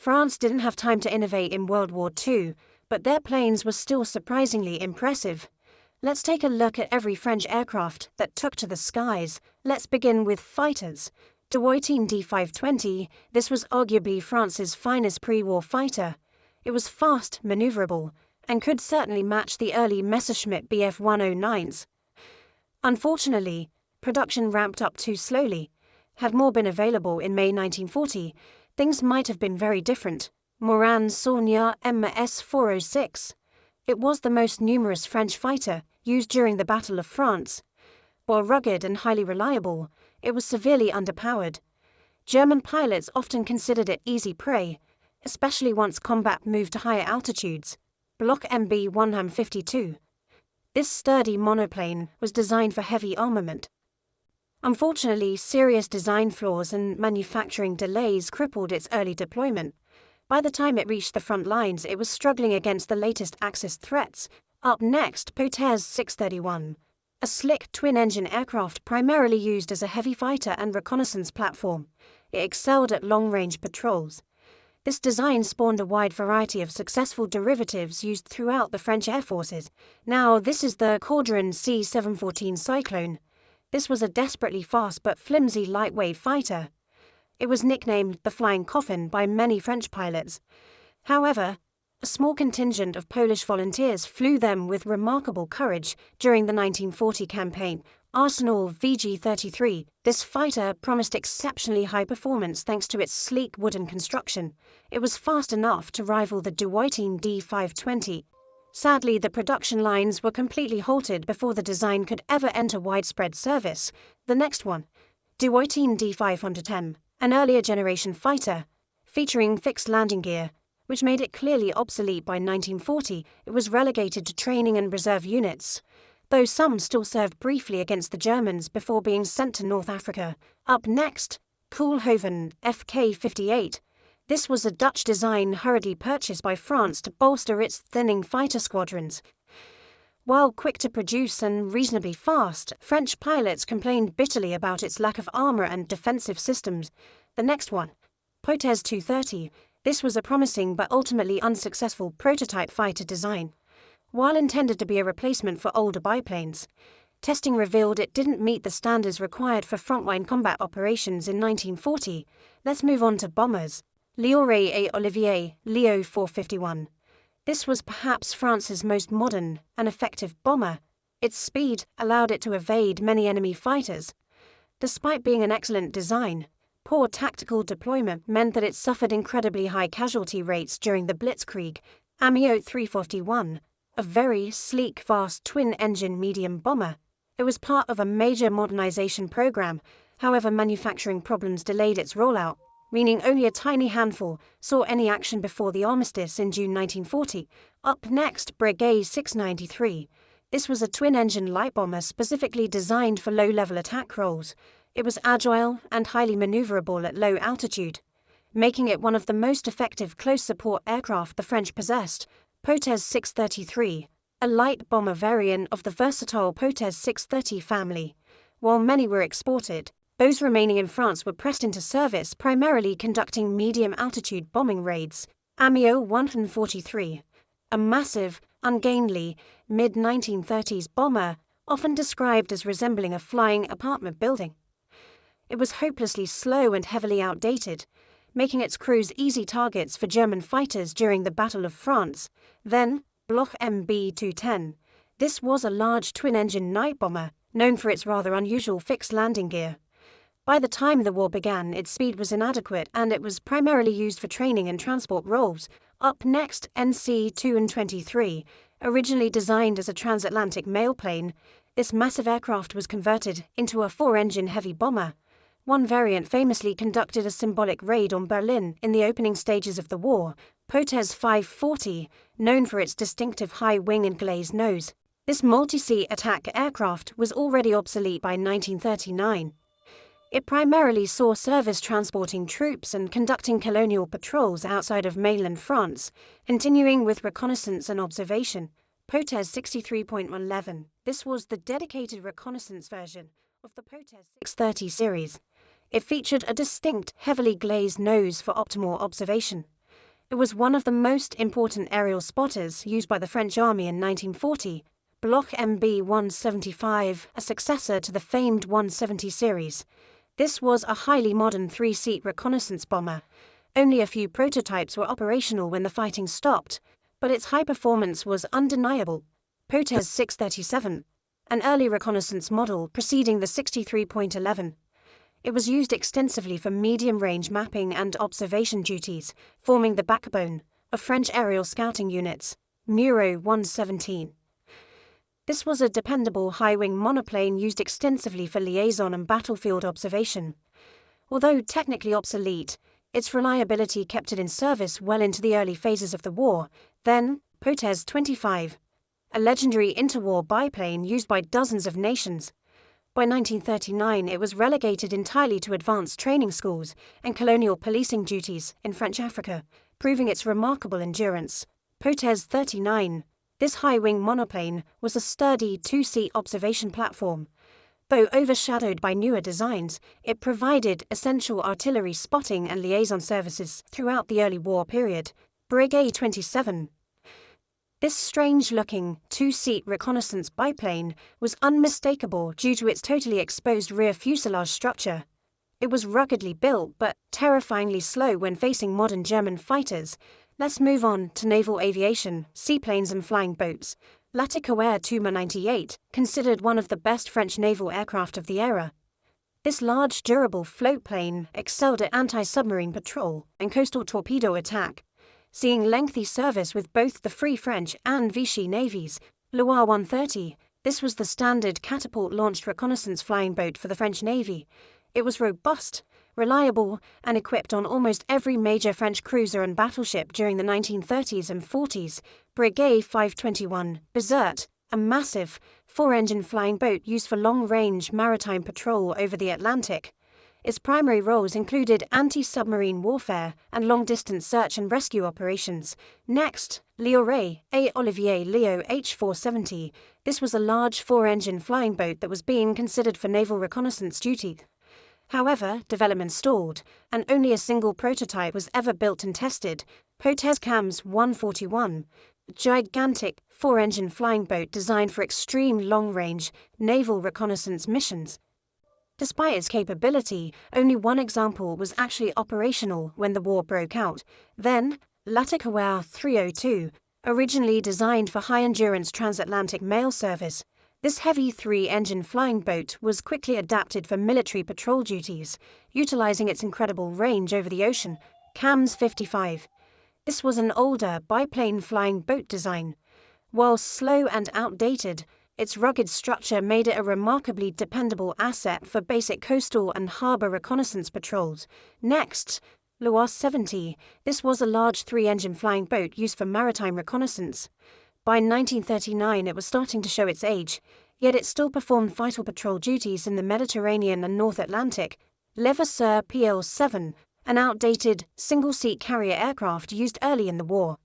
France didn't have time to innovate in World War II, but their planes were still surprisingly impressive. Let's take a look at every French aircraft that took to the skies. Let's begin with fighters. WWII D520, this was arguably France's finest pre-war fighter. It was fast, maneuverable, and could certainly match the early Messerschmitt Bf 109s. Unfortunately, production ramped up too slowly. Had more been available in May 1940, things might have been very different. Morane-Saulnier MS 406. It was the most numerous French fighter used during the Battle of France. While rugged and highly reliable, it was severely underpowered. German pilots often considered it easy prey, especially once combat moved to higher altitudes. Block MB 152. This sturdy monoplane was designed for heavy armament. Unfortunately, serious design flaws and manufacturing delays crippled its early deployment. By the time it reached the front lines, it was struggling against the latest Axis threats. Up next, Potez 631, a slick twin-engine aircraft primarily used as a heavy fighter and reconnaissance platform. It excelled at long-range patrols. This design spawned a wide variety of successful derivatives used throughout the French Air Forces. Now, this is the Caudron C-714 Cyclone. This was a desperately fast but flimsy lightweight fighter. It was nicknamed the Flying Coffin by many French pilots. However, a small contingent of Polish volunteers flew them with remarkable courage during the 1940 campaign. Arsenal VG-33. This fighter promised exceptionally high performance thanks to its sleek wooden construction. It was fast enough to rival the WWII D520. Sadly, the production lines were completely halted before the design could ever enter widespread service. The next one, WWII D510, an earlier generation fighter, featuring fixed landing gear, which made it clearly obsolete by 1940. It was relegated to training and reserve units, though some still served briefly against the Germans before being sent to North Africa. Up next, Koolhoven FK-58. This was a Dutch design hurriedly purchased by France to bolster its thinning fighter squadrons. While quick to produce and reasonably fast, French pilots complained bitterly about its lack of armor and defensive systems. The next one, Potez 230. This was a promising but ultimately unsuccessful prototype fighter design. While intended to be a replacement for older biplanes, testing revealed it didn't meet the standards required for frontline combat operations in 1940. Let's move on to bombers. Liaison et Olivier, Leo 451. This was perhaps France's most modern and effective bomber. Its speed allowed it to evade many enemy fighters. Despite being an excellent design, poor tactical deployment meant that it suffered incredibly high casualty rates during the Blitzkrieg. Amiot 351. A very sleek, fast twin-engine medium bomber. It was part of a major modernization program. However, manufacturing problems delayed its rollout, meaning only a tiny handful saw any action before the armistice in June 1940. Up next, Breguet 693. This was a twin-engine light bomber specifically designed for low-level attack roles. It was agile and highly maneuverable at low altitude, making it one of the most effective close-support aircraft the French possessed. Potez 633, a light bomber variant of the versatile Potez 630 family. While many were exported, those remaining in France were pressed into service, primarily conducting medium-altitude bombing raids. Amiot 143, a massive, ungainly, mid-1930s bomber, often described as resembling a flying apartment building. It was hopelessly slow and heavily outdated, making its crews easy targets for German fighters during the Battle of France. Then, Bloch MB-210. This was a large twin-engine night bomber, known for its rather unusual fixed landing gear. By the time the war began, its speed was inadequate and it was primarily used for training and transport roles. Up next, NC-223. Originally designed as a transatlantic mail plane, this massive aircraft was converted into a four-engine heavy bomber. One variant famously conducted a symbolic raid on Berlin in the opening stages of the war. Potez 540, known for its distinctive high wing and glazed nose. This multi-seat attack aircraft was already obsolete by 1939. It primarily saw service transporting troops and conducting colonial patrols outside of mainland France, continuing with reconnaissance and observation. Potez 63.11. This was the dedicated reconnaissance version of the Potez 630 series. It featured a distinct, heavily glazed nose for optimal observation. It was one of the most important aerial spotters used by the French Army in 1940, Block MB-175, a successor to the famed 170 series. This was a highly modern three-seat reconnaissance bomber. Only a few prototypes were operational when the fighting stopped, but its high performance was undeniable. Potez 637, an early reconnaissance model preceding the 63.11. It was used extensively for medium-range mapping and observation duties, forming the backbone of French aerial scouting units, Muro 117. This was a dependable high-wing monoplane used extensively for liaison and battlefield observation. Although technically obsolete, its reliability kept it in service well into the early phases of the war. Then, Potez 25, a legendary interwar biplane used by dozens of nations. By 1939, it was relegated entirely to advanced training schools and colonial policing duties in French Africa, proving its remarkable endurance. Potez 39. This high-wing monoplane was a sturdy two-seat observation platform. Though overshadowed by newer designs, it provided essential artillery spotting and liaison services throughout the early war period. Brigade 27. This strange-looking, two-seat reconnaissance biplane was unmistakable due to its totally exposed rear fuselage structure. It was ruggedly built but terrifyingly slow when facing modern German fighters. Let's move on to naval aviation, seaplanes and flying boats. L'Attiquaire Tuma 98, considered one of the best French naval aircraft of the era. This large, durable float plane excelled at anti-submarine patrol and coastal torpedo attack, seeing lengthy service with both the Free French and Vichy navies. Loire 130, this was the standard catapult-launched reconnaissance flying boat for the French Navy. It was robust, reliable, and equipped on almost every major French cruiser and battleship during the 1930s and 40s. Brigade 521, Bizerte, a massive, four-engine flying boat used for long-range maritime patrol over the Atlantic. Its primary roles included anti-submarine warfare and long-distance search and rescue operations. Next, Liaison A. Olivier Leo H-470. This was a large four-engine flying boat that was being considered for naval reconnaissance duty. However, development stalled, and only a single prototype was ever built and tested. Potez CAMS 141, a gigantic four-engine flying boat designed for extreme long-range naval reconnaissance missions. Despite its capability, only one example was actually operational when the war broke out. Then, L'Attiquaire 302, originally designed for high-endurance transatlantic mail service. This heavy three-engine flying boat was quickly adapted for military patrol duties, utilizing its incredible range over the ocean. CAMS 55. This was an older biplane flying boat design. While slow and outdated, its rugged structure made it a remarkably dependable asset for basic coastal and harbor reconnaissance patrols. Next, Loire 70. This was a large three-engine flying boat used for maritime reconnaissance. By 1939, it was starting to show its age, yet it still performed vital patrol duties in the Mediterranean and North Atlantic. Levasseur PL-7, an outdated, single-seat carrier aircraft used early in the war.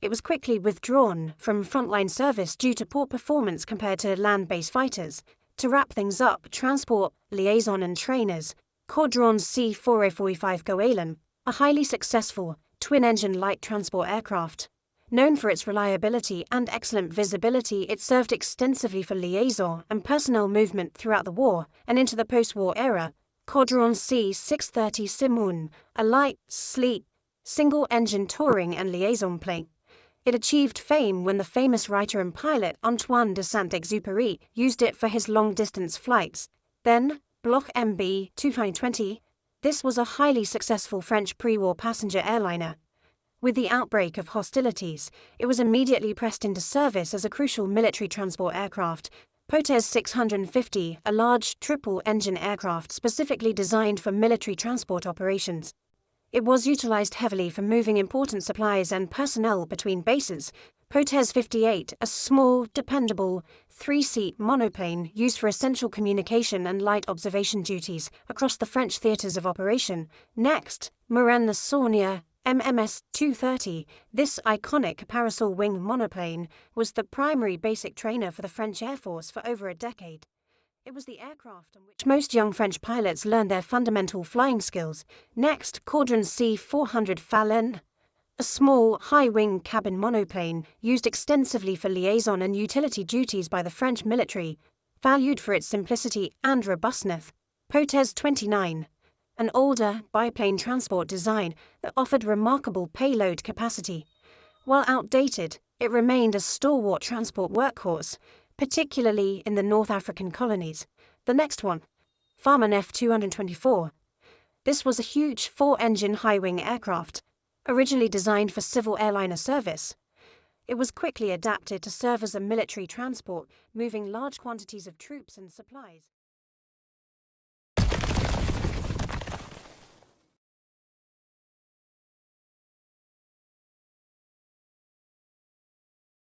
It was quickly withdrawn from frontline service due to poor performance compared to land-based fighters. To wrap things up, transport, liaison and trainers. Caudron C-4045 Goéland, a highly successful, twin-engine light transport aircraft. Known for its reliability and excellent visibility, it served extensively for liaison and personnel movement throughout the war and into the post-war era. Caudron C-630 Simon, a light, sleek, single-engine touring and liaison plane. It achieved fame when the famous writer and pilot Antoine de Saint-Exupéry used it for his long-distance flights. Then, Block MB-220. This was a highly successful French pre-war passenger airliner. With the outbreak of hostilities, it was immediately pressed into service as a crucial military transport aircraft. Potez 650, a large triple-engine aircraft specifically designed for military transport operations. It was utilized heavily for moving important supplies and personnel between bases. Potez 58, a small, dependable, three-seat monoplane used for essential communication and light observation duties across the French theatres of operation. Next, Marennes-Saunier MMS 230, this iconic parasol-wing monoplane, was the primary basic trainer for the French Air Force for over a decade. It was the aircraft on which most young French pilots learned their fundamental flying skills. Next, Caudron C-400 Fallon, a small, high-wing cabin monoplane used extensively for liaison and utility duties by the French military, valued for its simplicity and robustness. Potez 29, an older, biplane transport design that offered remarkable payload capacity. While outdated, it remained a stalwart transport workhorse, particularly in the North African colonies. The next one, Farman F-224. This was a huge 4-engine high-wing aircraft, originally designed for civil airliner service. It was quickly adapted to serve as a military transport, moving large quantities of troops and supplies.